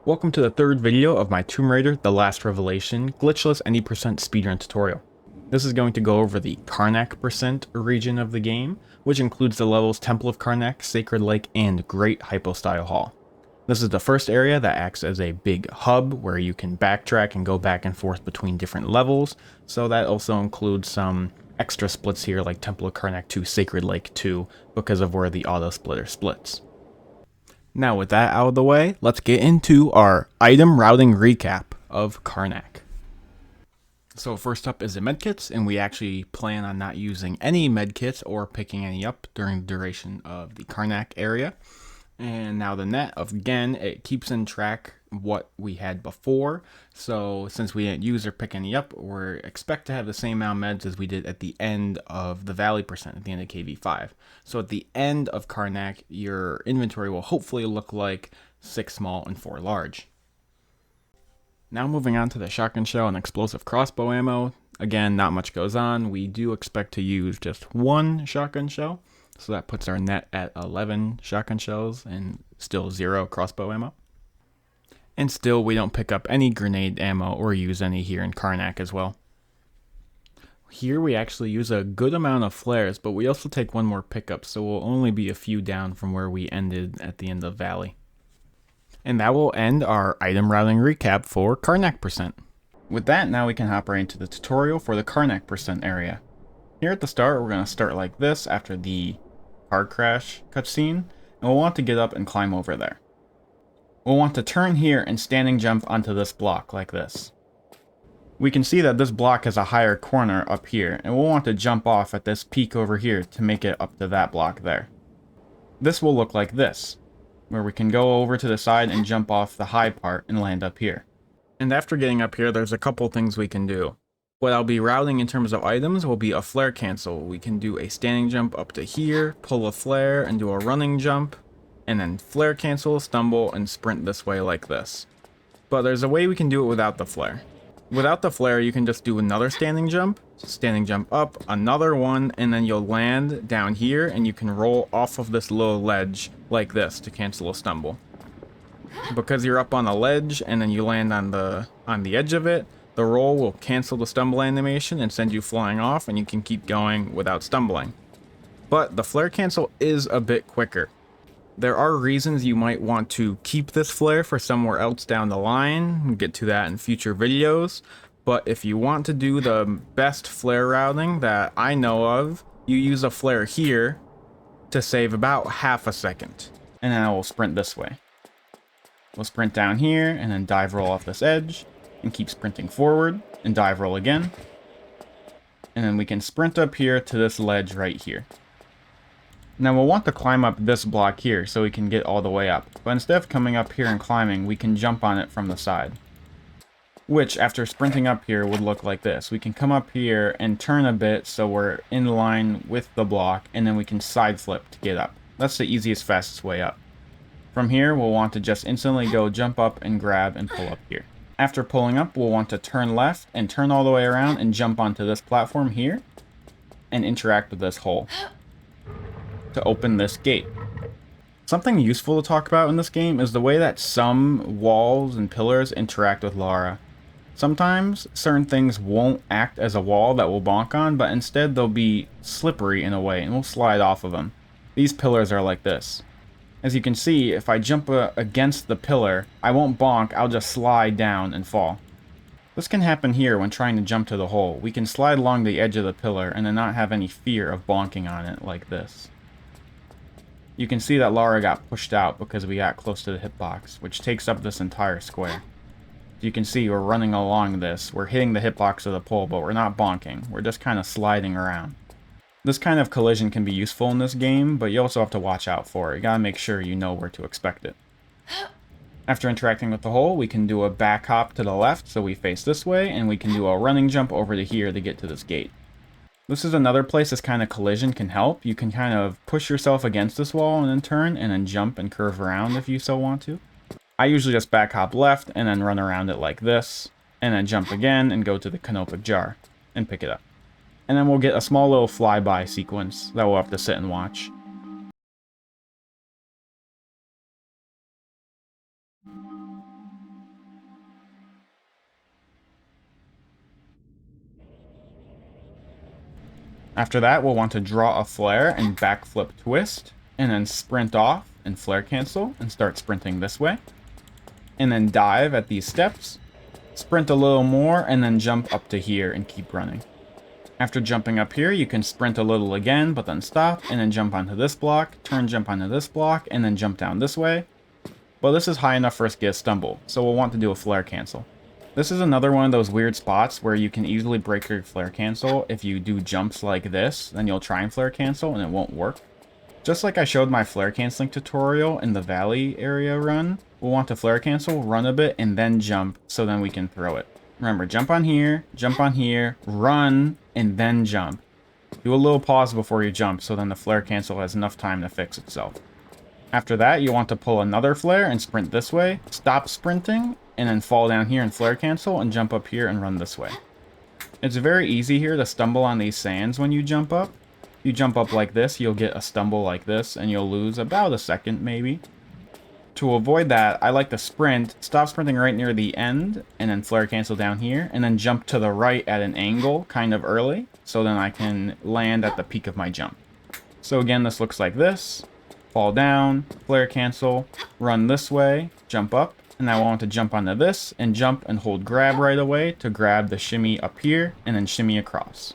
Welcome to the third video of my Tomb Raider The Last Revelation glitchless any percent speedrun tutorial. This is going to go over the Karnak percent region of the game, which includes the levels Temple of Karnak, Sacred Lake, and Great Hypostyle Hall. This is the first area that acts as a big hub where you can backtrack and go back and forth between different levels, so that also includes some extra splits here like Temple of Karnak 2, Sacred Lake 2, because of where the auto splitter splits. Now with that out of the way, let's get into our item routing recap of Karnak. So first up is the medkits, and we actually plan on not using any medkits or picking any up during the duration of the Karnak area. And now the net, again, it keeps in track what we had before. So since we didn't use or pick any up, we expect to have the same amount of meds as we did at the end of the Valley percent, at the end of KV5. So at the end of Karnak, your inventory will hopefully look like 6 small and 4 large. Now moving on to the shotgun shell and explosive crossbow ammo. Again, not much goes on. We do expect to use just 1 shotgun shell. So that puts our net at 11 shotgun shells and still 0 crossbow ammo. And still we don't pick up any grenade ammo or use any here in Karnak as well. Here we actually use a good amount of flares, but we also take 1 more pickup, so we'll only be a few down from where we ended at the end of Valley. And that will end our item routing recap for Karnak percent. With that, now we can hop right into the tutorial for the Karnak percent area. Here at the start, we're going to start like this after the car crash cutscene, and we'll want to get up and climb over there. We'll want to turn here and standing jump onto this block like this. We can see that this block has a higher corner up here, and we'll want to jump off at this peak over here to make it up to that block there. This will look like this, where we can go over to the side and jump off the high part and land up here. And after getting up here, there's a couple things we can do. What I'll be routing in terms of items will be a flare cancel. We can do a standing jump up to here, pull a flare, and do a running jump, and then flare cancel, stumble, and sprint this way like this. But there's a way we can do it without the flare. Without the flare, you can just do another standing jump up, another one, and then you'll land down here, and you can roll off of this little ledge like this to cancel a stumble. Because you're up on a ledge, and then you land on the edge of it, the roll will cancel the stumble animation and send you flying off, and you can keep going without stumbling. But the flare cancel is a bit quicker. There are reasons you might want to keep this flare for somewhere else down the line. We'll get to that in future videos. But if you want to do the best flare routing that I know of, you use a flare here to save about half a second. And then I will sprint this way. We'll sprint down here and then dive roll off this edge. And keep sprinting forward, and dive roll again. And then we can sprint up here to this ledge right here. Now we'll want to climb up this block here so we can get all the way up. But instead of coming up here and climbing, we can jump on it from the side. Which, after sprinting up here, would look like this. We can come up here and turn a bit so we're in line with the block, and then we can side flip to get up. That's the easiest, fastest way up. From here, we'll want to just instantly go jump up and grab and pull up here. After pulling up, we'll want to turn left and turn all the way around and jump onto this platform here and interact with this hole to open this gate. Something useful to talk about in this game is the way that some walls and pillars interact with Lara. Sometimes certain things won't act as a wall that we'll bonk on, but instead they'll be slippery in a way and we'll slide off of them. These pillars are like this. As you can see, if I jump against the pillar, I won't bonk, I'll just slide down and fall. This can happen here when trying to jump to the hole. We can slide along the edge of the pillar and then not have any fear of bonking on it like this. You can see that Lara got pushed out because we got close to the hitbox, which takes up this entire square. You can see we're running along this. We're hitting the hitbox of the pole, but we're not bonking. We're just kind of sliding around. This kind of collision can be useful in this game, but you also have to watch out for it. You gotta make sure you know where to expect it. After interacting with the hole, we can do a back hop to the left so we face this way, and we can do a running jump over to here to get to this gate. This is another place this kind of collision can help. You can kind of push yourself against this wall and then turn, and then jump and curve around if you so want to. I usually just back hop left and then run around it like this, and then jump again and go to the canopic jar and pick it up. And then we'll get a small little flyby sequence that we'll have to sit and watch. After that, we'll want to draw a flare and backflip twist, and then sprint off and flare cancel and start sprinting this way. And then dive at these steps, sprint a little more, and then jump up to here and keep running. After jumping up here, you can sprint a little again, but then stop, and then jump onto this block, turn jump onto this block, and then jump down this way. But this is high enough for us to get a stumble, so we'll want to do a flare cancel. This is another one of those weird spots where you can easily break your flare cancel. If you do jumps like this, then you'll try and flare cancel and it won't work. Just like I showed my flare canceling tutorial in the valley area run, we'll want to flare cancel, run a bit, and then jump, so then we can throw it. Remember, jump on here, run, and then jump. Do a little pause before you jump, so then the flare cancel has enough time to fix itself. After that, you want to pull another flare and sprint this way, stop sprinting, and then fall down here and flare cancel, and jump up here and run this way. It's very easy here to stumble on these sands when you jump up. You jump up like this, you'll get a stumble like this, and you'll lose about a second, maybe. To avoid that, I like to sprint, stop sprinting right near the end, and then flare cancel down here, and then jump to the right at an angle, kind of early, so then I can land at the peak of my jump. So again, this looks like this. Fall down, flare cancel, run this way, jump up, and I want to jump onto this, and jump and hold grab right away to grab the shimmy up here, and then shimmy across.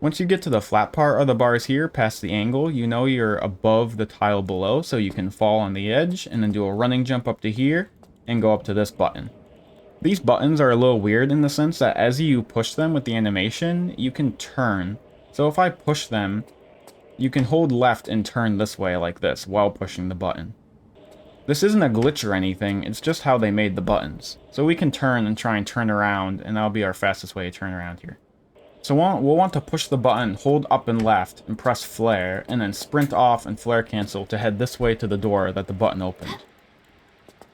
Once you get to the flat part of the bars here, past the angle, you know you're above the tile below, so you can fall on the edge, and then do a running jump up to here, and go up to this button. These buttons are a little weird in the sense that as you push them with the animation, you can turn. So if I push them, you can hold left and turn this way like this while pushing the button. This isn't a glitch or anything, it's just how they made the buttons. So we can turn and try and turn around, and that'll be our fastest way to turn around here. So we'll want to push the button, hold up and left, and press flare, and then sprint off and flare cancel to head this way to the door that the button opened.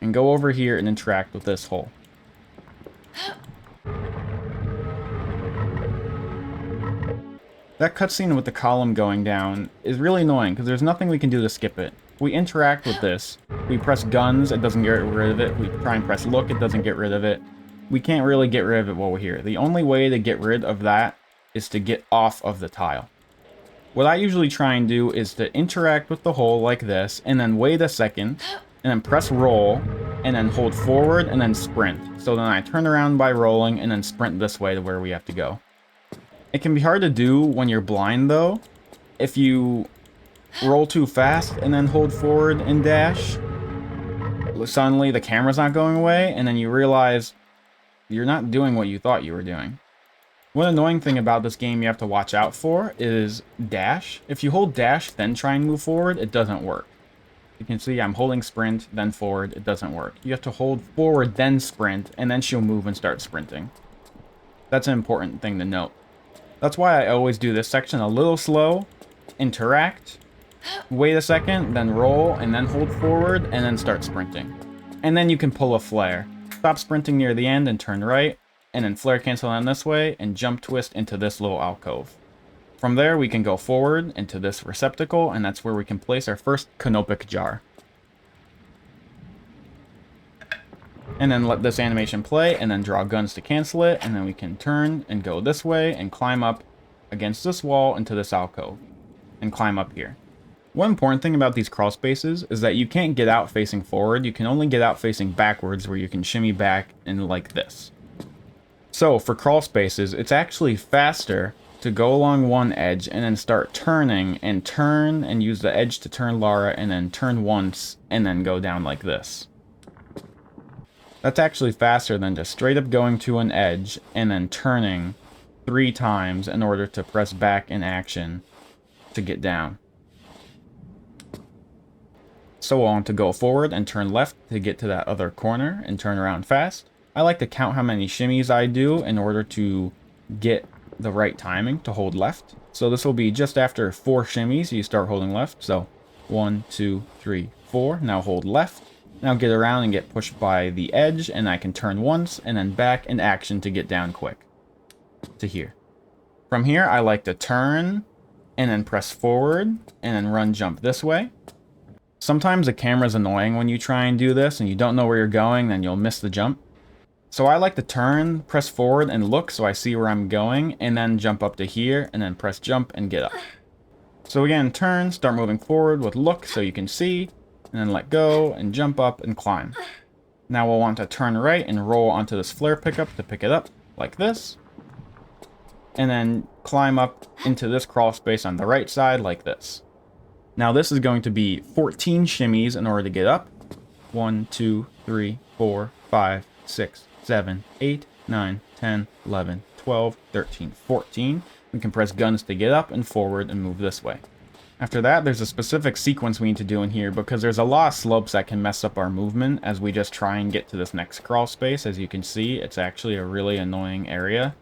And go over here and interact with this hole. That cutscene with the column going down is really annoying because there's nothing we can do to skip it. We interact with this. We press guns, it doesn't get rid of it. We try and press look, it doesn't get rid of it. We can't really get rid of it while we're here. The only way to get rid of that is to get off of the tile. What I usually try and do is to interact with the hole like this, and then wait a second, and then press roll, and then hold forward, and then sprint. So then I turn around by rolling, and then sprint this way to where we have to go. It can be hard to do when you're blind though. If you roll too fast, and then hold forward and dash, suddenly the camera's not going away, and then you realize you're not doing what you thought you were doing. One annoying thing about this game you have to watch out for is dash. If you hold dash, then try and move forward, it doesn't work. You can see I'm holding sprint, then forward, it doesn't work. You have to hold forward, then sprint, and then she'll move and start sprinting. That's an important thing to note. That's why I always do this section a little slow, interact, wait a second, then roll, and then hold forward, and then start sprinting. And then you can pull a flare. Stop sprinting near the end and turn right, and then flare cancel on this way, and jump twist into this little alcove. From there, we can go forward into this receptacle, and that's where we can place our first canopic jar. And then let this animation play, and then draw guns to cancel it, and then we can turn and go this way, and climb up against this wall into this alcove, and climb up here. One important thing about these crawl spaces is that you can't get out facing forward, you can only get out facing backwards where you can shimmy back and like this. So for crawl spaces, it's actually faster to go along one edge and then start turning and turn and use the edge to turn Lara and then turn once and then go down like this. That's actually faster than just straight up going to an edge and then turning 3 times in order to press back in action to get down. So I want to go forward and turn left to get to that other corner and turn around fast. I like to count how many shimmies I do in order to get the right timing to hold left. So this will be just after 4 shimmies, you start holding left. So 1, 2, 3, 4. Now hold left. Now get around and get pushed by the edge, and I can turn once and then back in action to get down quick to here. From here, I like to turn and then press forward and then run jump this way. Sometimes the camera's annoying when you try and do this and you don't know where you're going, then you'll miss the jump. So I like to turn, press forward and look so I see where I'm going, and then jump up to here, and then press jump and get up. So again, turn, start moving forward with look so you can see, and then let go and jump up and climb. Now we'll want to turn right and roll onto this flare pickup to pick it up, like this. And then climb up into this crawl space on the right side, like this. Now this is going to be 14 shimmies in order to get up. 1, 2, 3, 4, 5, 6, 7, 8, 9, 10, 11, 12, 13, 14. We can press guns to get up and forward and move this way. After that, there's a specific sequence we need to do in here because there's a lot of slopes that can mess up our movement as we just try and get to this next crawl space. As you can see, it's actually a really annoying area.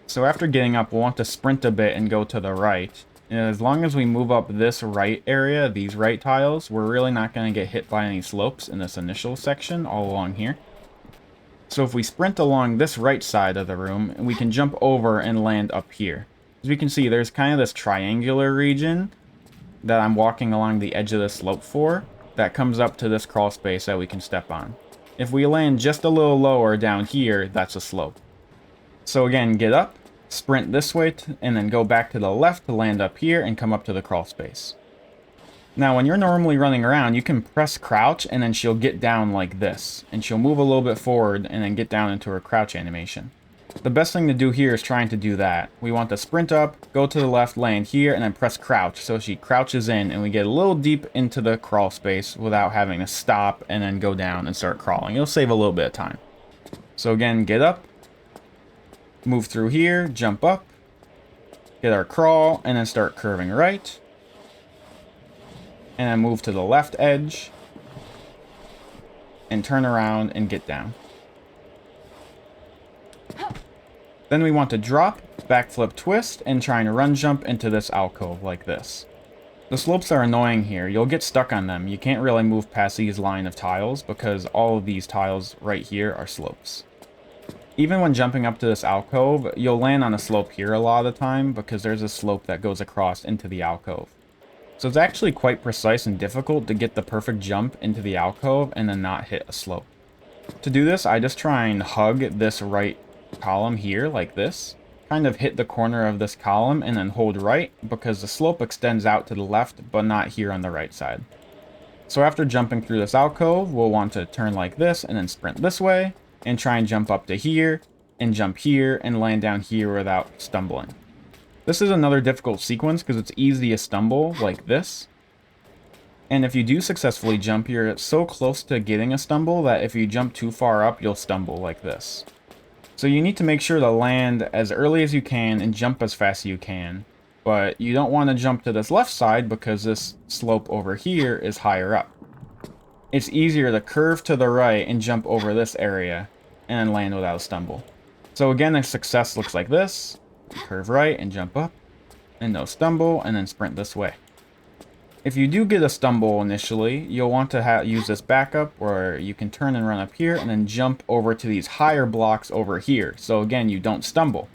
So after getting up, we'll want to sprint a bit and go to the right. And as long as we move up this right area, these right tiles, we're really not going to get hit by any slopes in this initial section all along here. So if we sprint along this right side of the room, we can jump over and land up here. As we can see, there's kind of this triangular region that I'm walking along the edge of the slope for that comes up to this crawl space that we can step on. If we land just a little lower down here, that's a slope. So again, get up, sprint this way, and then go back to the left to land up here and come up to the crawl space. Now, when you're normally running around, you can press crouch and then she'll get down like this. And she'll move a little bit forward and then get down into her crouch animation. The best thing to do here is trying to do that. We want to sprint up, go to the left, land here, and then press crouch. So she crouches in and we get a little deep into the crawl space without having to stop and then go down and start crawling. It'll save a little bit of time. So again, get up, move through here, jump up, get our crawl, and then start curving right. And then move to the left edge, and turn around and get down. Then we want to drop, backflip twist, and try and run jump into this alcove like this. The slopes are annoying here. You'll get stuck on them. You can't really move past these line of tiles because all of these tiles right here are slopes. Even when jumping up to this alcove, you'll land on a slope here a lot of the time because there's a slope that goes across into the alcove. So it's actually quite precise and difficult to get the perfect jump into the alcove and then not hit a slope. To do this, I just try and hug this right column here like this. Kind of hit the corner of this column and then hold right because the slope extends out to the left but not here on the right side. So after jumping through this alcove, we'll want to turn like this and then sprint this way and try and jump up to here and jump here and land down here without stumbling. This is another difficult sequence because it's easy to stumble like this. And if you do successfully jump, you're so close to getting a stumble that if you jump too far up, you'll stumble like this. So you need to make sure to land as early as you can and jump as fast as you can. But you don't want to jump to this left side because this slope over here is higher up. It's easier to curve to the right and jump over this area and then land without a stumble. So again, the success looks like this. Curve right and jump up, and no stumble, and then sprint this way. If you do get a stumble initially, you'll want to use this backup where you can turn and run up here and then jump over to these higher blocks over here. So again, you don't stumble.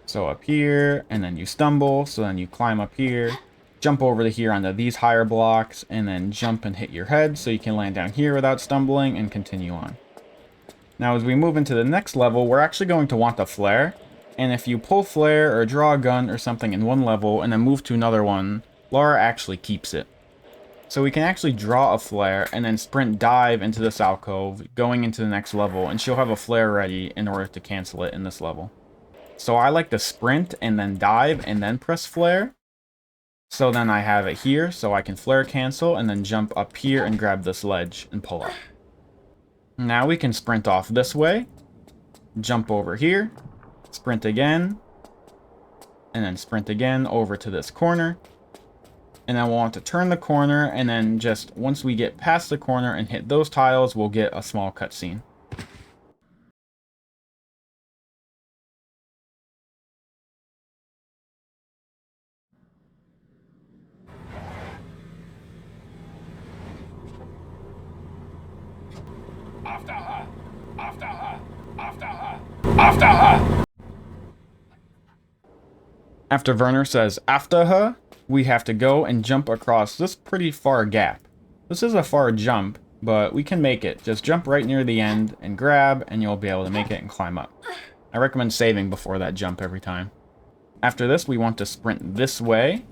So up here, and then you stumble, so then you climb up here, jump over to here onto these higher blocks, and then jump and hit your head so you can land down here without stumbling and continue on. Now as we move into the next level, we're actually going to want a flare. And if you pull flare or draw a gun or something in one level and then move to another one, Lara actually keeps it. So we can actually draw a flare and then sprint dive into this alcove, going into the next level, and she'll have a flare ready in order to cancel it in this level. So I like to sprint and then dive and then press flare. So then I have it here, so I can flare cancel and then jump up here and grab this ledge and pull up. Now we can sprint off this way, jump over here, sprint again, and then sprint again over to this corner. And then we'll want to turn the corner, and then just once we get past the corner and hit those tiles, we'll get a small cutscene. After her! After her! After her! After her! After Werner says after her, we have to go and jump across this pretty far gap. This is a far jump, but we can make it. Just jump right near the end and grab, and you'll be able to make it and climb up. I recommend saving before that jump every time. After this, we want to sprint this way,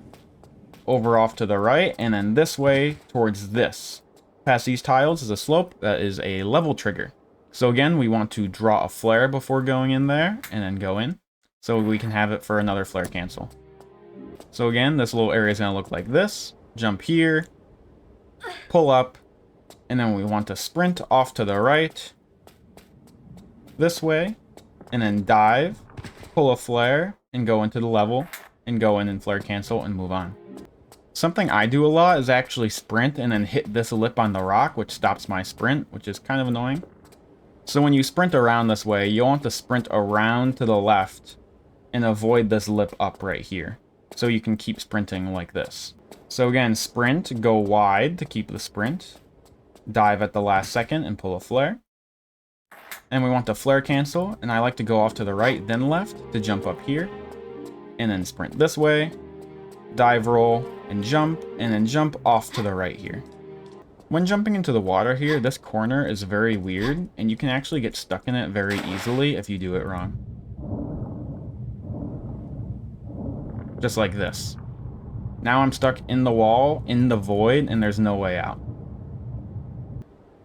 over off to the right, and then this way towards this. Past these tiles is a slope that is a level trigger. So again, we want to draw a flare before going in there, and then go in, so we can have it for another flare cancel. So again, this little area is going to look like this. Jump here, pull up, and then we want to sprint off to the right, this way, and then dive, pull a flare, and go into the level, and go in and flare cancel and move on. Something I do a lot is actually sprint and then hit this lip on the rock, which stops my sprint, which is kind of annoying. So when you sprint around this way, you'll want to sprint around to the left and avoid this lip up right here, so you can keep sprinting like this. So again, sprint, go wide to keep the sprint, dive at the last second and pull a flare. And we want the flare cancel, and I like to go off to the right, then left to jump up here, and then sprint this way, dive roll, and then jump off to the right here. When jumping into the water here, this corner is very weird, and you can actually get stuck in it very easily if you do it wrong. Just like this. Now I'm stuck in the wall, in the void, and there's no way out.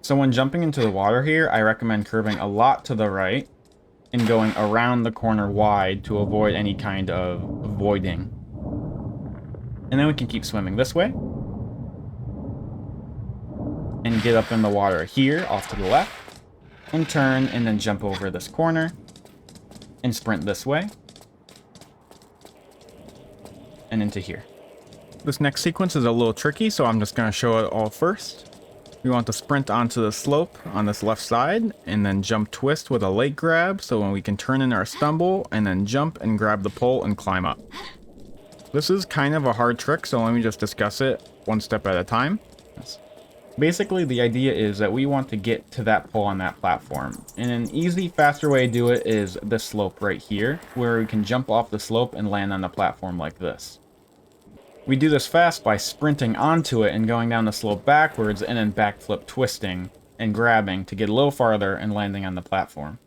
So when jumping into the water here, I recommend curving a lot to the right and going around the corner wide to avoid any kind of voiding. And then we can keep swimming this way. And get up in the water here, off to the left. And turn, and then jump over this corner. And sprint this way. And into here. This next sequence is a little tricky, so I'm just going to show it all first. We want to sprint onto the slope on this left side, and then jump twist with a leg grab, so when we can turn in our stumble, and then jump and grab the pole and climb up. This is kind of a hard trick, so let me just discuss it one step at a time. Basically, the idea is that we want to get to that pole on that platform. And an easy, faster way to do it is this slope right here, where we can jump off the slope and land on the platform like this. We do this fast by sprinting onto it and going down the slope backwards, and then backflip twisting and grabbing to get a little farther and landing on the platform.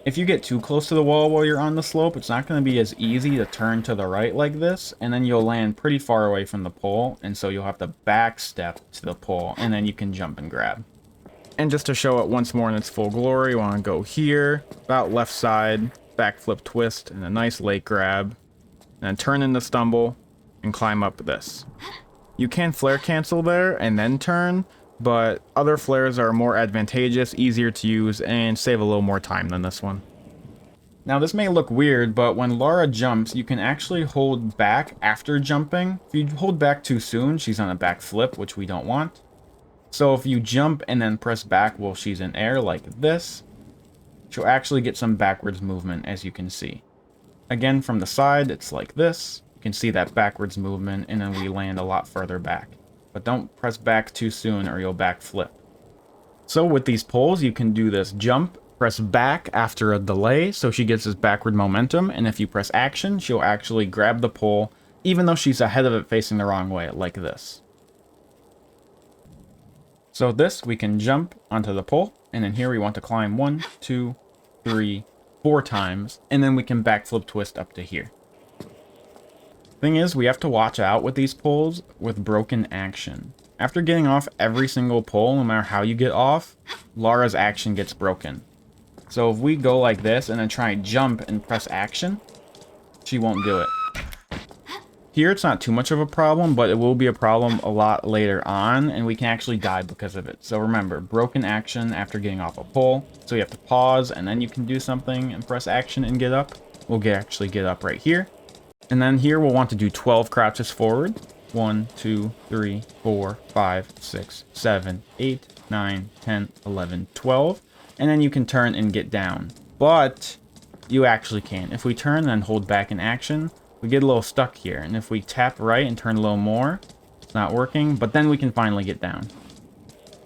If you get too close to the wall while you're on the slope, it's not going to be as easy to turn to the right like this, and then you'll land pretty far away from the pole, and so you'll have to back step to the pole, and then you can jump and grab. And just to show it once more in its full glory, you want to go here, about left side, backflip twist, and a nice leg grab, and then turn into stumble, and climb up this. You can flare cancel there and then turn, but other flares are more advantageous, easier to use, and save a little more time than this one. Now this may look weird, but when Lara jumps, you can actually hold back after jumping. If you hold back too soon, she's on a back flip, which we don't want. So if you jump and then press back while she's in air like this, she'll actually get some backwards movement, as you can see. Again, from the side, it's like this. You can see that backwards movement, and then we land a lot further back. But don't press back too soon or you'll back flip. So with these poles, you can do this jump, press back after a delay, so she gets this backward momentum, and if you press action, she'll actually grab the pole, even though she's ahead of it facing the wrong way, like this. So this, we can jump onto the pole, and then here we want to climb 1, 2, 3, 4 times, and then we can backflip twist up to here. Thing is, we have to watch out with these poles with broken action. After getting off every single pole, no matter how you get off, Lara's action gets broken. So if we go like this and then try and jump and press action, she won't do it. Here it's not too much of a problem, but it will be a problem a lot later on, and we can actually die because of it. So remember, broken action after getting off a pole. So you have to pause, and then you can do something and press action and get up. We'll actually get up right here. And then here we'll want to do 12 crouches forward. 1, 2, 3, 4, 5, 6, 7, 8, 9, 10, 11, 12. And then you can turn and get down. But you actually can't. If we turn and then hold back in action, we get a little stuck here. And if we tap right and turn a little more, it's not working. But then we can finally get down.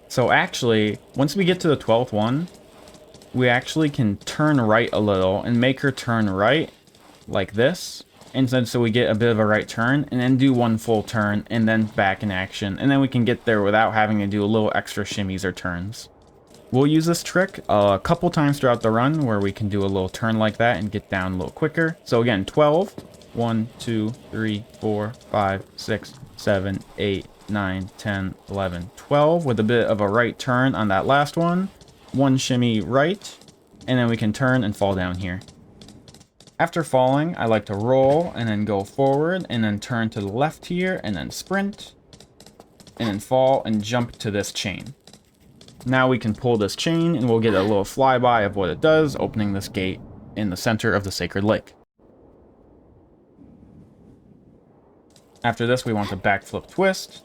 So actually, once we get to the 12th one, we actually can turn right a little and make her turn right like this. Instead, so we get a bit of a right turn, and then do one full turn, and then back in action, and then we can get there without having to do a little extra shimmies or turns. We'll use this trick a couple times throughout the run, where we can do a little turn like that and get down a little quicker. So again, 12. 1, 2, 3, 4, 5, 6, 7, 8, 9, 10, 11, 12, with a bit of a right turn on that last one. One shimmy right, and then we can turn and fall down here. After falling, I like to roll and then go forward and then turn to the left here and then sprint and then fall and jump to this chain. Now we can pull this chain and we'll get a little flyby of what it does, opening this gate in the center of the Sacred Lake. After this, we want to backflip twist,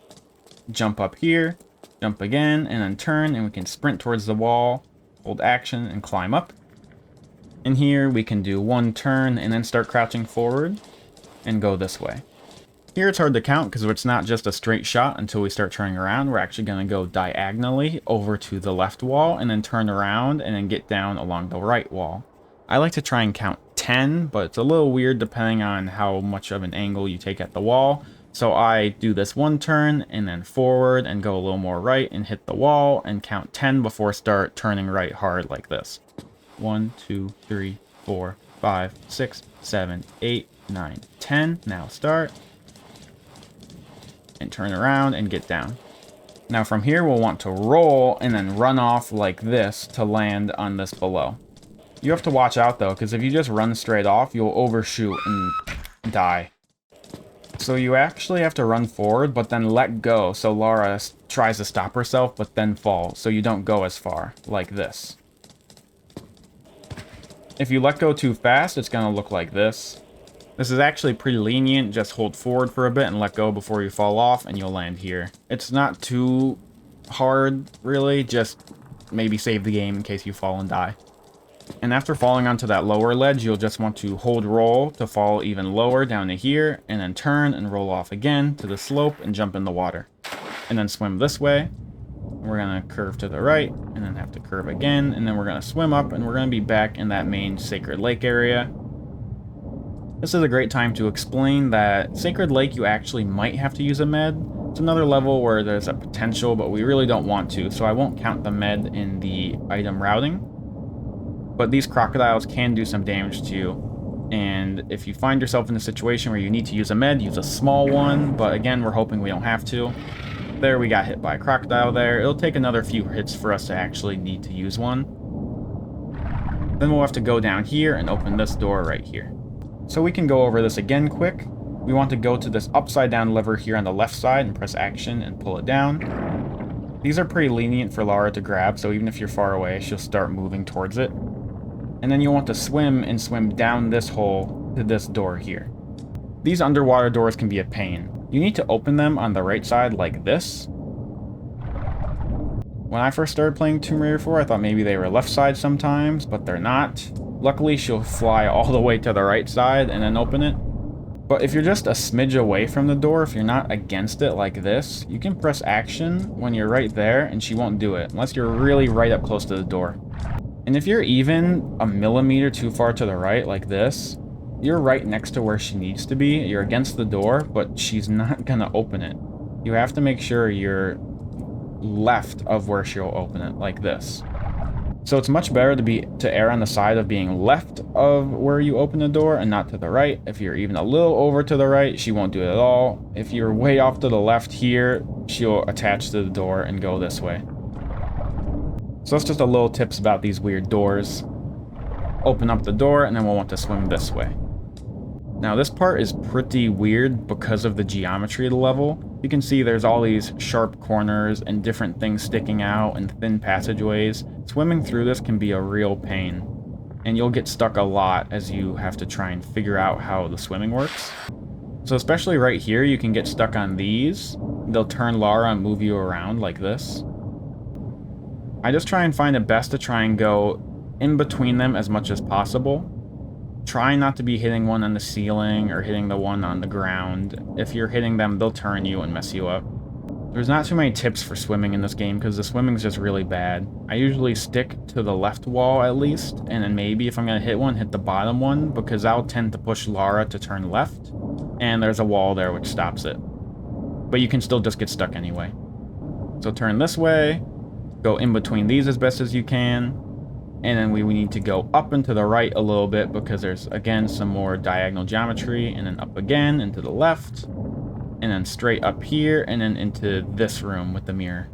jump up here, jump again, and then turn, and we can sprint towards the wall, hold action, and climb up. In here, we can do one turn, and then start crouching forward, and go this way. Here it's hard to count, because it's not just a straight shot until we start turning around. We're actually going to go diagonally over to the left wall, and then turn around, and then get down along the right wall. I like to try and count 10, but it's a little weird depending on how much of an angle you take at the wall. So I do this one turn and then forward and go a little more right and hit the wall and count 10 before start turning right hard like this. 1, 2, 3, 4, 5, 6, 7, 8, 9, 10. Now start. And turn around and get down. Now from here we'll want to roll and then run off like this to land on this below. You have to watch out though, because if you just run straight off, you'll overshoot and die. So you actually have to run forward, but then let go. So Lara tries to stop herself, but then falls. So you don't go as far, like this. If you let go too fast, it's going to look like this. This is actually pretty lenient. Just hold forward for a bit and let go before you fall off, and you'll land here. It's not too hard, really. Just maybe save the game in case you fall and die. And after falling onto that lower ledge, you'll just want to hold roll to fall even lower down to here, and then turn and roll off again to the slope and jump in the water. And then swim this way. We're going to curve to the right, and then have to curve again, and then we're going to swim up, and we're going to be back in that main Sacred Lake area. This is a great time to explain that Sacred Lake, you actually might have to use a med. It's another level where there's a potential, but we really don't want to, so I won't count the med in the item routing. But these crocodiles can do some damage to you, and if you find yourself in a situation where you need to use a med, use a small one, but again, we're hoping we don't have to. There, we got hit by a crocodile there. It'll take another few hits for us to actually need to use one. Then we'll have to go down here and open this door right here. So we can go over this again quick. We want to go to this upside down lever here on the left side and press action and pull it down. These are pretty lenient for Lara to grab, so even if you're far away, she'll start moving towards it. And then you'll want to swim and swim down this hole to this door here. These underwater doors can be a pain. You need to open them on the right side like this. When I first started playing Tomb Raider 4, I thought maybe they were left side sometimes, but they're not. Luckily, she'll fly all the way to the right side and then open it. But if you're just a smidge away from the door, if you're not against it like this, you can press action when you're right there and she won't do it, unless you're really right up close to the door. And if you're even a millimeter too far to the right like this, you're right next to where she needs to be. You're against the door, but she's not gonna open it. You have to make sure you're left of where she'll open it, like this. So it's much better to err on the side of being left of where you open the door and not to the right. If you're even a little over to the right, she won't do it at all. If you're way off to the left here, she'll attach to the door and go this way. So that's just a little tips about these weird doors. Open up the door, and then we'll want to swim this way. Now this part is pretty weird because of the geometry of the level. You can see there's all these sharp corners and different things sticking out and thin passageways. Swimming through this can be a real pain, and you'll get stuck a lot as you have to try and figure out how the swimming works. So especially right here, you can get stuck on these. They'll turn Lara and move you around like this. I just try and find it best to try and go in between them as much as possible. Try not to be hitting one on the ceiling or hitting the one on the ground. If you're hitting them, they'll turn you and mess you up. There's not too many tips for swimming in this game because the swimming's just really bad. I usually stick to the left wall at least, and then maybe if I'm going to hit one, hit the bottom one, because that'll tend to push Lara to turn left, and there's a wall there which stops it. But you can still just get stuck anyway. So turn this way, go in between these as best as you can, and then we need to go up and to the right a little bit because there's, again, some more diagonal geometry, and then up again and to the left, and then straight up here, and then into this room with the mirror.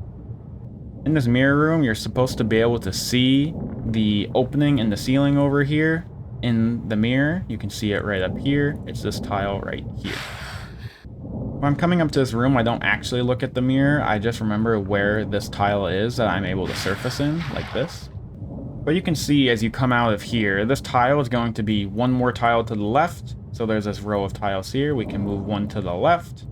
In this mirror room, you're supposed to be able to see the opening in the ceiling over here in the mirror. You can see it right up here. It's this tile right here. When I'm coming up to this room, I don't actually look at the mirror. I just remember where this tile is that I'm able to surface in, like this. But you can see as you come out of here, this tile is going to be one more tile to the left. So there's this row of tiles here. We can move one to the left.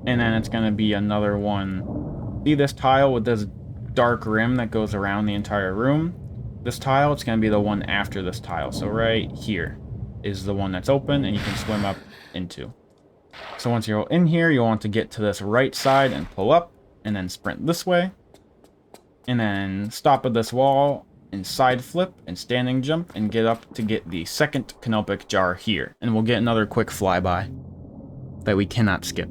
And then it's going to be another one. See this tile with this dark rim that goes around the entire room? This tile, it's going to be the one after this tile. So right here is the one that's open and you can swim up into. So once you're in here, you'll want to get to this right side and pull up, and then sprint this way. And then stop at this wall and side flip and standing jump and get up to get the second Canopic jar here. And we'll get another quick flyby that we cannot skip.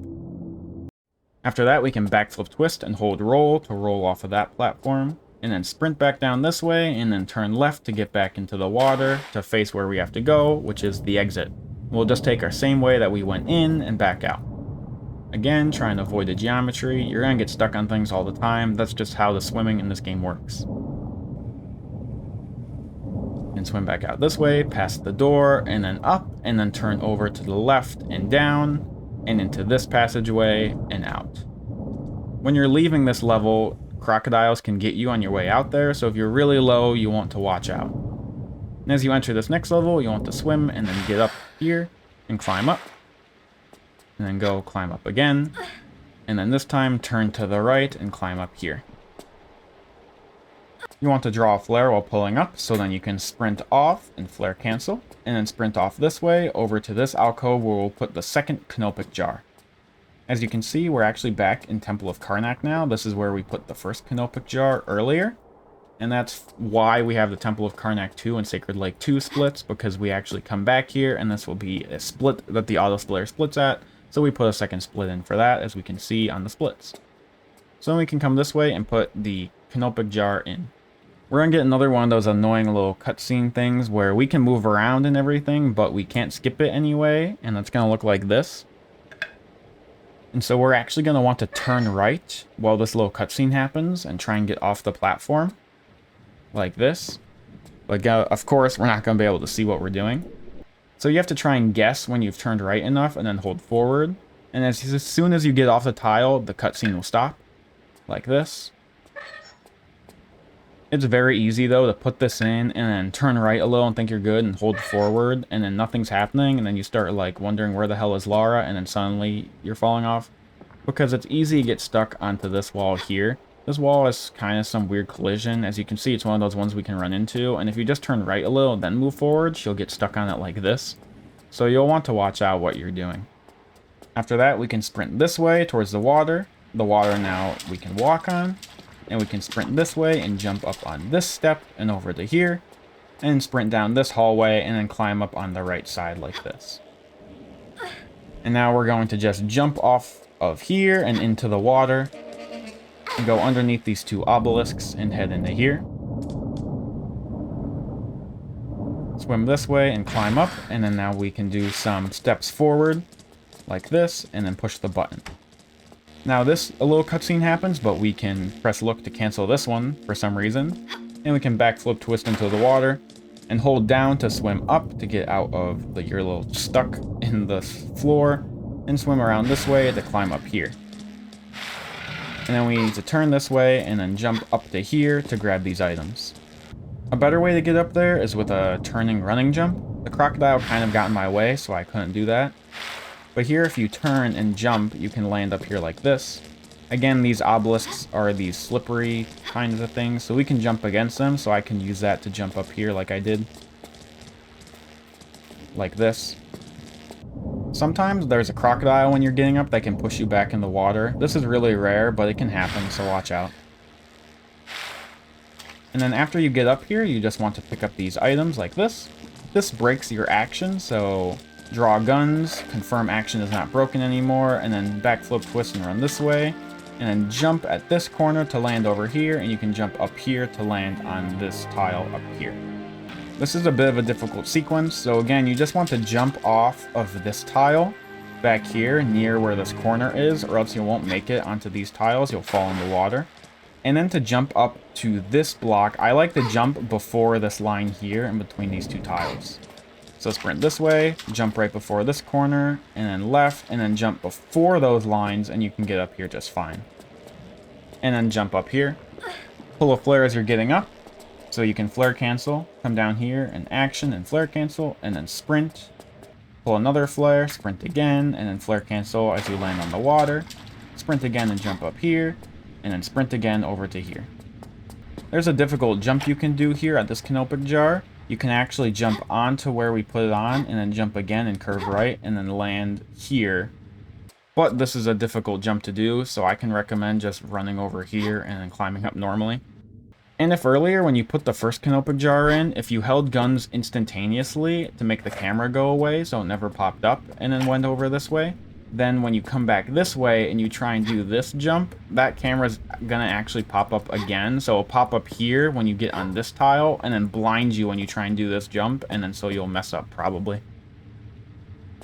After that, we can backflip twist and hold roll to roll off of that platform, and then sprint back down this way, and then turn left to get back into the water to face where we have to go, which is the exit. We'll just take our same way that we went in and back out. Again, trying to avoid the geometry. You're going to get stuck on things all the time. That's just how the swimming in this game works. And swim back out this way, past the door, and then up, and then turn over to the left and down, and into this passageway and out. When you're leaving this level, crocodiles can get you on your way out there, so if you're really low, you want to watch out. And as you enter this next level, you want to swim and then get up here and climb up. And then go climb up again. And then this time, turn to the right and climb up here. You want to draw a flare while pulling up, so then you can sprint off and flare cancel. And then sprint off this way over to this alcove where we'll put the second Canopic jar. As you can see, we're actually back in Temple of Karnak now. This is where we put the first Canopic jar earlier. And that's why we have the Temple of Karnak 2 and Sacred Lake 2 splits, because we actually come back here, and this will be a split that the auto splitter splits at. So we put a second split in for that, as we can see on the splits. So then we can come this way and put the Canopic jar in. We're going to get another one of those annoying little cutscene things where we can move around and everything, but we can't skip it anyway, and it's going to look like this. And so we're actually going to want to turn right while this little cutscene happens and try and get off the platform. Like this. But of course, we're not going to be able to see what we're doing. So you have to try and guess when you've turned right enough and then hold forward. And as soon as you get off the tile, the cutscene will stop. Like this. It's very easy, though, to put this in and then turn right a little and think you're good and hold forward, and then nothing's happening, and then you start, like, wondering where the hell is Lara, and then suddenly you're falling off. Because it's easy to get stuck onto this wall here. This wall is kind of some weird collision. As you can see, it's one of those ones we can run into, and if you just turn right a little and then move forward, she'll get stuck on it like this. So you'll want to watch out what you're doing. After that, we can sprint this way towards the water. The water now we can walk on. And we can sprint this way and jump up on this step and over to here. And sprint down this hallway and then climb up on the right side like this. And now we're going to just jump off of here and into the water. And go underneath these two obelisks and head into here. Swim this way and climb up. And then now we can do some steps forward like this and then push the button. Now a little cutscene happens, but we can press look to cancel this one for some reason. And we can backflip twist into the water and hold down to swim up to get out of you're a little stuck in the floor, and swim around this way to climb up here. And then we need to turn this way and then jump up to here to grab these items. A better way to get up there is with a turning running jump. The crocodile kind of got in my way, so I couldn't do that. But here, if you turn and jump, you can land up here like this. Again, these obelisks are these slippery kinds of things, so we can jump against them, so I can use that to jump up here like I did. Like this. Sometimes there's a crocodile when you're getting up that can push you back in the water. This is really rare, but it can happen, so watch out. And then after you get up here, you just want to pick up these items like this. This breaks your action, so draw guns, confirm action is not broken anymore, and then backflip, twist, and run this way. And then jump at this corner to land over here, and you can jump up here to land on this tile up here. This is a bit of a difficult sequence, so again, you just want to jump off of this tile back here near where this corner is, or else you won't make it onto these tiles, you'll fall in the water. And then to jump up to this block, I like to jump before this line here in between these two tiles. So sprint this way, jump right before this corner, and then left, and then jump before those lines, and you can get up here just fine. And then jump up here. Pull a flare as you're getting up, so you can flare cancel, come down here, and action, and flare cancel, and then sprint. Pull another flare, sprint again, and then flare cancel as you land on the water. Sprint again and jump up here, and then sprint again over to here. There's a difficult jump you can do here at this canopic jar. You can actually jump onto where we put it on, and then jump again and curve right, and then land here. But this is a difficult jump to do, so I can recommend just running over here and then climbing up normally. And if earlier, when you put the first canopic jar in, if you held guns instantaneously to make the camera go away so it never popped up and then went over this way, then when you come back this way and you try and do this jump, that camera's gonna actually pop up again. So it'll pop up here when you get on this tile and then blind you when you try and do this jump, and then so you'll mess up probably.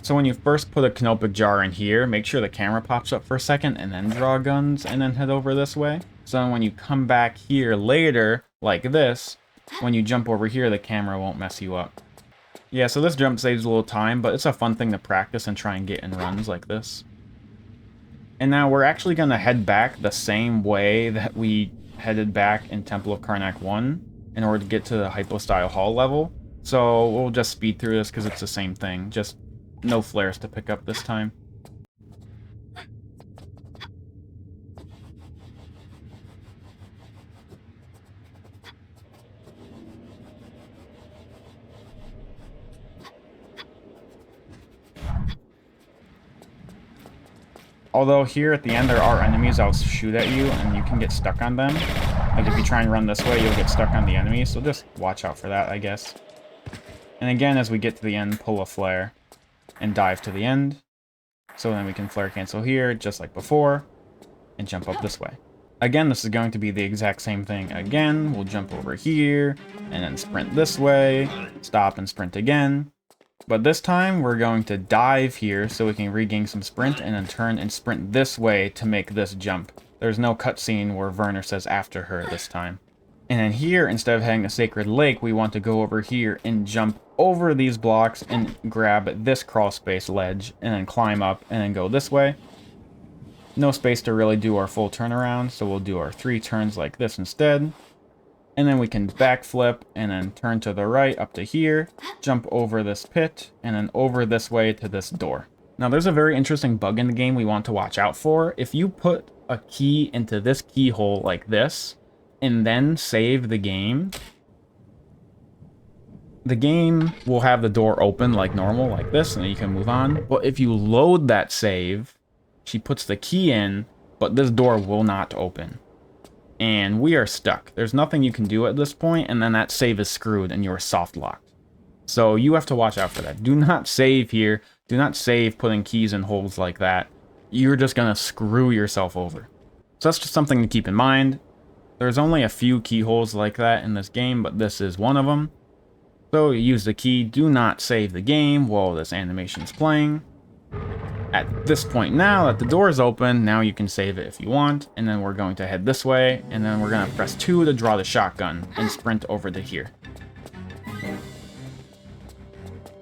So when you first put a canopic jar in here, make sure the camera pops up for a second and then draw guns and then head over this way. So when you come back here later, like this, when you jump over here, the camera won't mess you up. Yeah, so this jump saves a little time, but it's a fun thing to practice and try and get in runs like this. And now we're actually going to head back the same way that we headed back in Temple of Karnak 1 in order to get to the Hypostyle Hall level. So we'll just speed through this because it's the same thing, just no flares to pick up this time. Although here at the end there are enemies that'll shoot at you and you can get stuck on them. Like if you try and run this way, you'll get stuck on the enemy, so just watch out for that, I guess. And again, as we get to the end, pull a flare and dive to the end. So then we can flare cancel here, just like before, and jump up this way. Again, this is going to be the exact same thing again. We'll jump over here, and then sprint this way, stop and sprint again. But this time, we're going to dive here so we can regain some sprint, and then turn and sprint this way to make this jump. There's no cutscene where Werner says after her this time. And then here, instead of heading to Sacred Lake, we want to go over here and jump over these blocks and grab this crawl space ledge, and then climb up, and then go this way. No space to really do our full turnaround, so we'll do our 3 turns like this instead. And then we can backflip, and then turn to the right up to here, jump over this pit, and then over this way to this door. Now there's a very interesting bug in the game we want to watch out for. If you put a key into this keyhole like this, and then save the game will have the door open like normal, like this, and then you can move on. But if you load that save, she puts the key in, but this door will not open. And we are stuck. There's nothing you can do at this point, and then that save is screwed and you're soft locked. So you have to watch out for that. Do not save here. Do not save putting keys in holes like that. You're just gonna screw yourself over. So that's just something to keep in mind. There's only a few keyholes like that in this game, but this is one of them. So use the key. Do not save the game while this animation is playing. At this point now that the door is open, now you can save it if you want, and then we're going to head this way, and then we're going to press 2 to draw the shotgun and sprint over to here.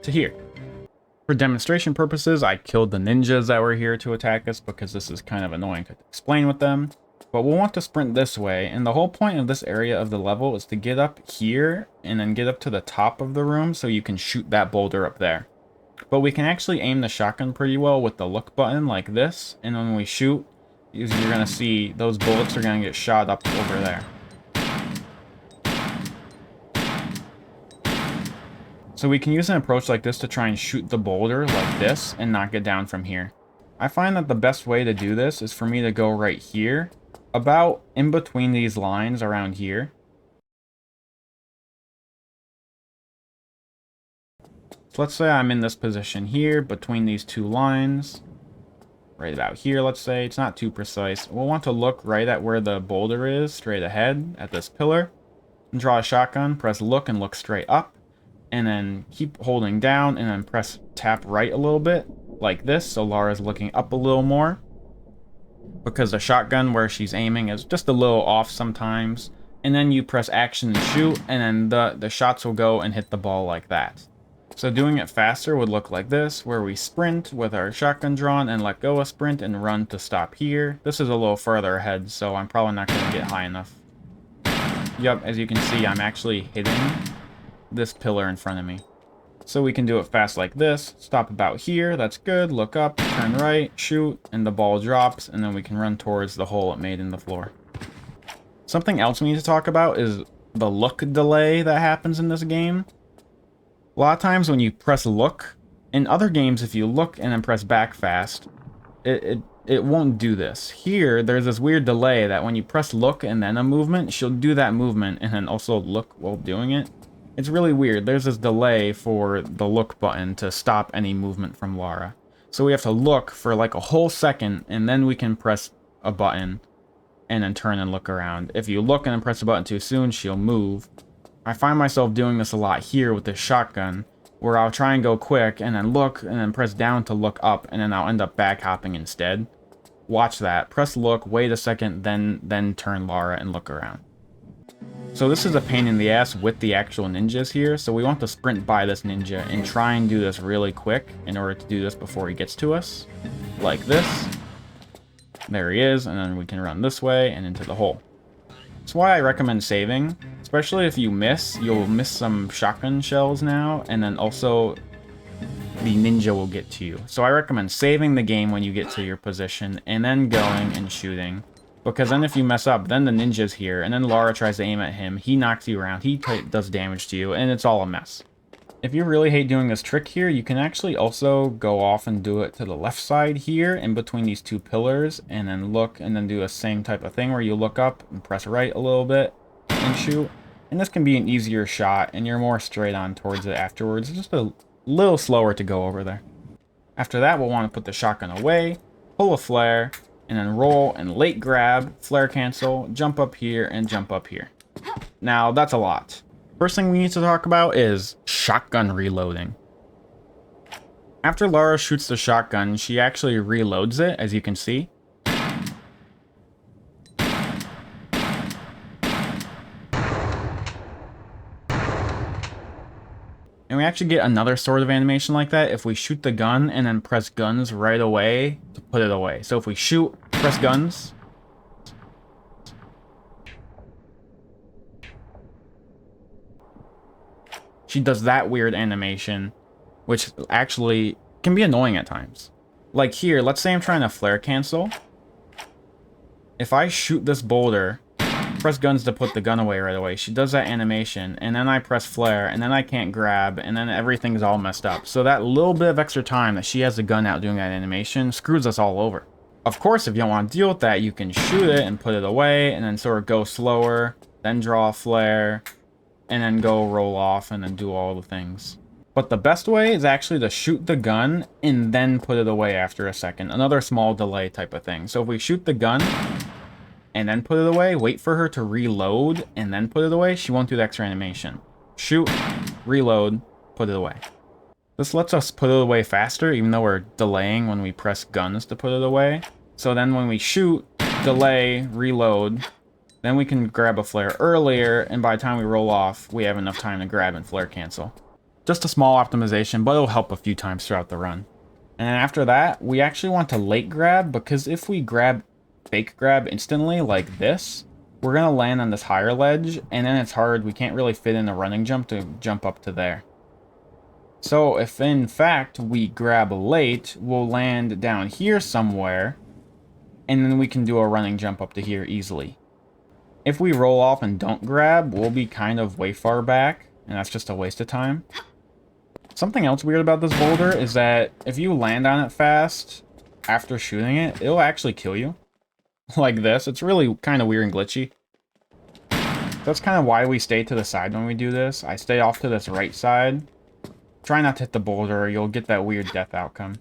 To here. For demonstration purposes, I killed the ninjas that were here to attack us because this is kind of annoying to explain with them. But we'll want to sprint this way, and the whole point of this area of the level is to get up here and then get up to the top of the room so you can shoot that boulder up there. But we can actually aim the shotgun pretty well with the look button like this, and when we shoot, you're going to see those bullets are going to get shot up over there. So we can use an approach like this to try and shoot the boulder like this and knock it down from here. I find that the best way to do this is for me to go right here, about in between these lines around here. So let's say I'm in this position here, between these two lines. Right about here, let's say. It's not too precise. We'll want to look right at where the boulder is, straight ahead, at this pillar. And draw a shotgun, press look and look straight up. And then keep holding down, and then press tap right a little bit, like this, so Lara's looking up a little more. Because the shotgun where she's aiming is just a little off sometimes. And then you press action and shoot, and then the shots will go and hit the ball like that. So doing it faster would look like this, where we sprint with our shotgun drawn and let go of sprint and run to stop here. This is a little further ahead, so I'm probably not going to get high enough. Yep, as you can see, I'm actually hitting this pillar in front of me. So we can do it fast like this, stop about here, that's good, look up, turn right, shoot, and the ball drops, and then we can run towards the hole it made in the floor. Something else we need to talk about is the look delay that happens in this game. A lot of times when you press look, in other games if you look and then press back fast, it won't do this. Here, there's this weird delay that when you press look and then a movement, she'll do that movement and then also look while doing it. It's really weird. There's this delay for the look button to stop any movement from Lara. So we have to look for like a whole second and then we can press a button and then turn and look around. If you look and then press the button too soon, she'll move. I find myself doing this a lot here with this shotgun, where I'll try and go quick and then look and then press down to look up, and then I'll end up back hopping instead. Watch that. Press look, wait a second, then turn Lara and look around. So this is a pain in the ass with the actual ninjas here, so we want to sprint by this ninja and try and do this really quick in order to do this before he gets to us. Like this. There he is, and then we can run this way and into the hole. That's why I recommend saving, especially if you miss, you'll miss some shotgun shells now, and then also the ninja will get to you. So I recommend saving the game when you get to your position, and then going and shooting. Because then if you mess up, then the ninja's here, and then Lara tries to aim at him, he knocks you around, he does damage to you, and it's all a mess. If you really hate doing this trick here, you can actually also go off and do it to the left side here, in between these two pillars, and then look, and then do the same type of thing where you look up and press right a little bit and shoot. And this can be an easier shot, and you're more straight on towards it afterwards. It's just a little slower to go over there. After that, we'll want to put the shotgun away, pull a flare, and then roll and late grab, flare cancel, jump up here, and jump up here. Now, that's a lot. First thing we need to talk about is shotgun reloading. After Lara shoots the shotgun, she actually reloads it, as you can see. And we actually get another sort of animation like that if we shoot the gun and then press guns right away to put it away. So if we shoot, press guns. She does that weird animation, which actually can be annoying at times. Like here, let's say I'm trying to flare cancel. If I shoot this boulder, press guns to put the gun away right away, she does that animation, and then I press flare, and then I can't grab, and then everything's all messed up. So that little bit of extra time that she has the gun out doing that animation screws us all over. Of course, if you don't want to deal with that, you can shoot it and put it away, and then sort of go slower, then draw a flare, and then go roll off and then do all the things. But the best way is actually to shoot the gun and then put it away after a second. Another small delay type of thing. So if we shoot the gun and then put it away, wait for her to reload and then put it away, she won't do the extra animation. Shoot, reload, put it away. This lets us put it away faster, even though we're delaying when we press guns to put it away. So then when we shoot, delay, reload, then we can grab a flare earlier, and by the time we roll off, we have enough time to grab and flare cancel. Just a small optimization, but it'll help a few times throughout the run. And then after that, we actually want to late grab, because if we fake grab instantly like this, we're going to land on this higher ledge, and then it's hard, we can't really fit in a running jump to jump up to there. So if in fact we grab late, we'll land down here somewhere, and then we can do a running jump up to here easily. If we roll off and don't grab, we'll be kind of way far back, and that's just a waste of time. Something else weird about this boulder is that if you land on it fast after shooting it, it'll actually kill you. Like this. It's really kind of weird and glitchy. That's kind of why we stay to the side when we do this. I stay off to this right side. Try not to hit the boulder or you'll get that weird death outcome.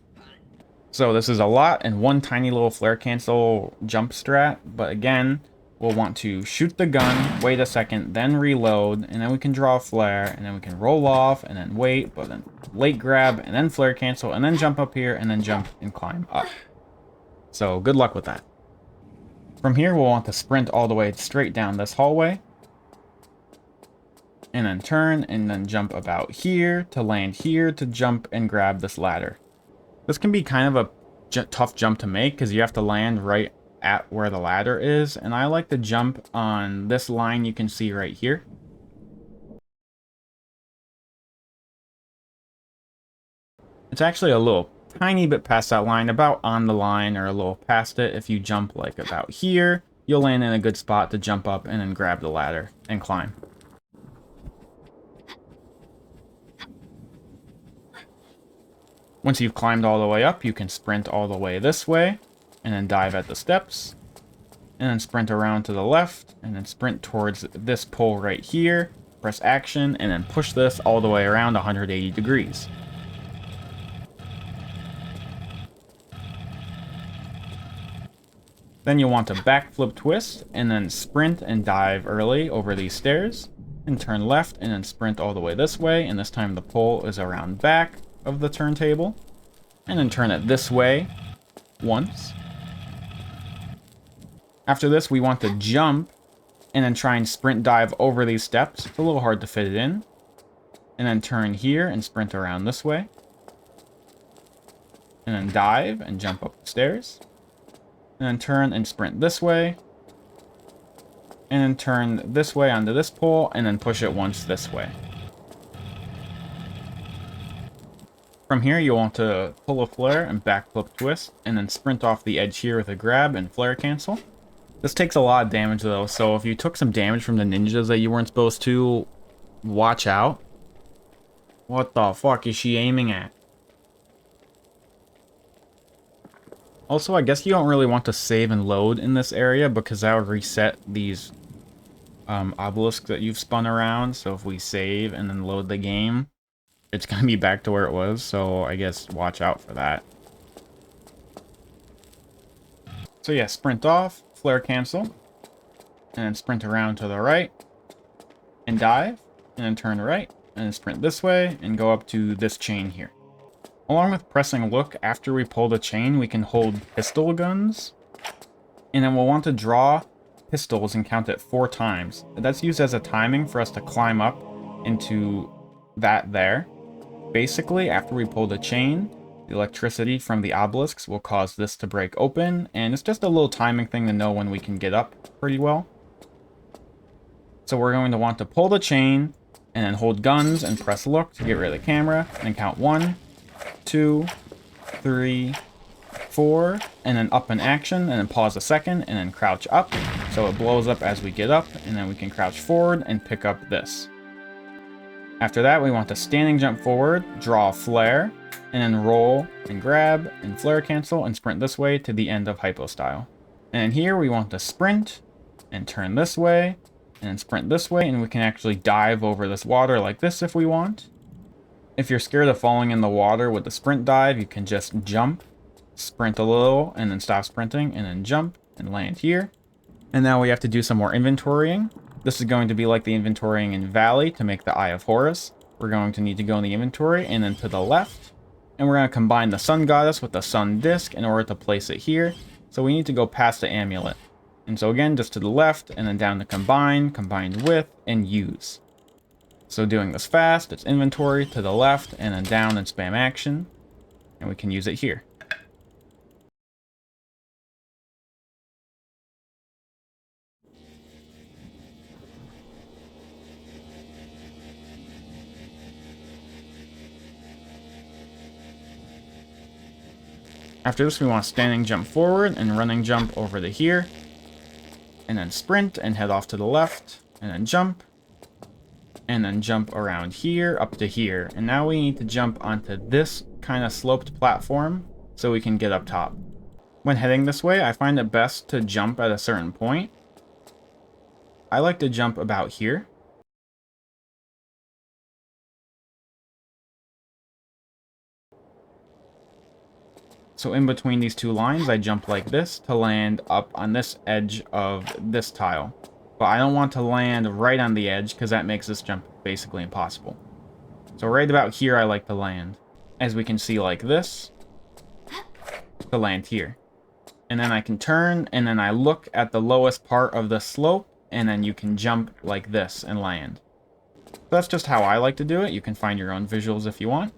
So this is a lot and one tiny little flare cancel jump strat. But again, we'll want to shoot the gun, wait a second, then reload, and then we can draw a flare, and then we can roll off, and then wait, but then late grab, and then flare cancel, and then jump up here, and then jump and climb up. So good luck with that. From here, we'll want to sprint all the way straight down this hallway, and then turn, and then jump about here to land here to jump and grab this ladder. This can be kind of a tough jump to make because you have to land right at where the ladder is, and I like to jump on this line you can see right here. It's actually a little tiny bit past that line, about on the line or a little past it. If you jump like about here, you'll land in a good spot to jump up and then grab the ladder and climb. Once you've climbed all the way up, you can sprint all the way this way, and then dive at the steps, and then sprint around to the left, and then sprint towards this pole right here, press action, and then push this all the way around 180 degrees. Then you'll want to backflip twist, and then sprint and dive early over these stairs, and turn left, and then sprint all the way this way, and this time the pole is around back of the turntable, and then turn it this way once. After this, we want to jump and then try and sprint dive over these steps. It's a little hard to fit it in. And then turn here and sprint around this way. And then dive and jump up the stairs. And then turn and sprint this way. And then turn this way onto this pole and then push it once this way. From here, you'll want to pull a flare and backflip twist, and then sprint off the edge here with a grab and flare cancel. This takes a lot of damage though, so if you took some damage from the ninjas that you weren't supposed to, watch out. What the fuck is she aiming at? Also, I guess you don't really want to save and load in this area because that would reset these obelisks that you've spun around. So if we save and then load the game, it's going to be back to where it was. So I guess watch out for that. So yeah, sprint off, flare cancel, and then sprint around to the right, and dive, and then turn right, and then sprint this way, and go up to this chain here. Along with pressing look, after we pull the chain, we can hold pistol guns, and then we'll want to draw pistols and count it 4 times. That's used as a timing for us to climb up into that there. Basically, after we pull the chain, the electricity from the obelisks will cause this to break open, and it's just a little timing thing to know when we can get up pretty well. So we're going to want to pull the chain, and then hold guns and press look to get rid of the camera, and count 1, 2, 3, 4, and then up in action, and then pause a second, and then crouch up, so it blows up as we get up, and then we can crouch forward and pick up this. After that, we want to standing jump forward, draw a flare, and then roll and grab and flare cancel and sprint this way to the end of hypostyle. And here we want to sprint and turn this way and then sprint this way, and we can actually dive over this water like this if we want. If you're scared of falling in the water with the sprint dive, you can just jump, sprint a little, and then stop sprinting, and then jump and land here. And now we have to do some more inventorying. This is going to be like the inventorying in Valley to make the Eye of Horus. We're going to need to go in the inventory and then to the left. And we're going to combine the Sun Goddess with the Sun Disc in order to place it here. So we need to go past the amulet. And so again, just to the left, and then down to combine, combined with, and use. So doing this fast, it's inventory to the left, and then down and spam action. And we can use it here. After this, we want to standing jump forward and running jump over to here. And then sprint and head off to the left. And then jump. and then jump around here up to here. And now we need to jump onto this kind of sloped platform so we can get up top. When heading this way, I find it best to jump at a certain point. I like to jump about here. So in between these two lines, I jump like this to land up on this edge of this tile. But I don't want to land right on the edge because that makes this jump basically impossible. So right about here, I like to land. As we can see, like this, to land here. And then I can turn, and then I look at the lowest part of the slope, and then you can jump like this and land. So that's just how I like to do it. You can find your own visuals if you want.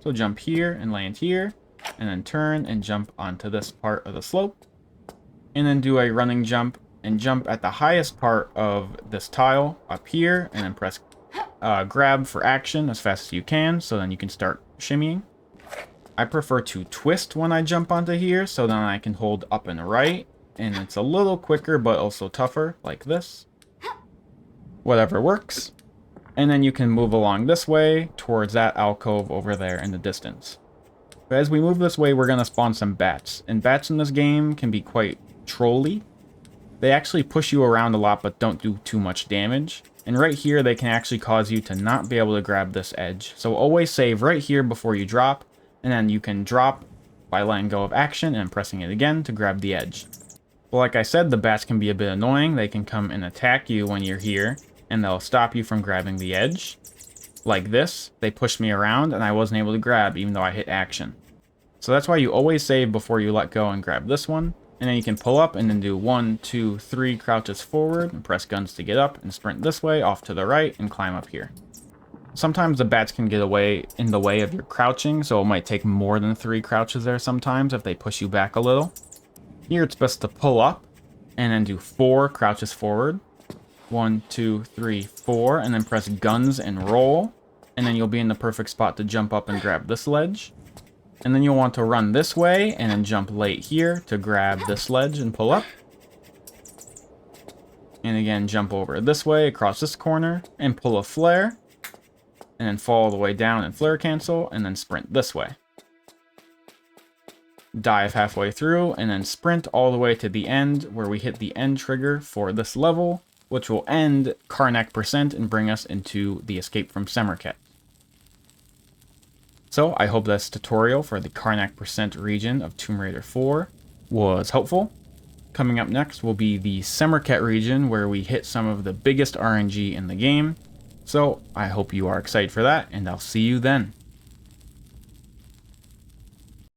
So jump here and land here, and then turn and jump onto this part of the slope. And then do a running jump and jump at the highest part of this tile up here, and then press grab for action as fast as you can, so then you can start shimmying. I prefer to twist when I jump onto here, so then I can hold up and right, and it's a little quicker but also tougher, like this. Whatever works. And then you can move along this way towards that alcove over there in the distance. But as we move this way, we're going to spawn some bats, and bats in this game can be quite trolly. They actually push you around a lot but don't do too much damage. And right here, they can actually cause you to not be able to grab this edge. So always save right here before you drop, and then you can drop by letting go of action and pressing it again to grab the edge. But like I said, the bats can be a bit annoying. They can come and attack you when you're here, and they'll stop you from grabbing the edge. Like this, they pushed me around and I wasn't able to grab even though I hit action. So that's why you always save before you let go and grab this one. And then you can pull up and then do 1, 2, 3 crouches forward and press guns to get up and sprint this way off to the right and climb up here. Sometimes the bats can get away in the way of your crouching, so it might take more than 3 crouches there sometimes if they push you back a little. Here it's best to pull up and then do 4 crouches forward. 1, 2, 3, 4, and then press guns and roll. And then you'll be in the perfect spot to jump up and grab this ledge. And then you'll want to run this way and then jump late here to grab this ledge and pull up. And again, jump over this way across this corner and pull a flare. And then fall all the way down and flare cancel, and then sprint this way. Dive halfway through, and then sprint all the way to the end, where we hit the end trigger for this level, which will end Karnak % and bring us into the Escape from Semirket. So, I hope this tutorial for the Karnak % region of Tomb Raider 4 was helpful. Coming up next will be the Semirket region, where we hit some of the biggest RNG in the game. So, I hope you are excited for that, and I'll see you then.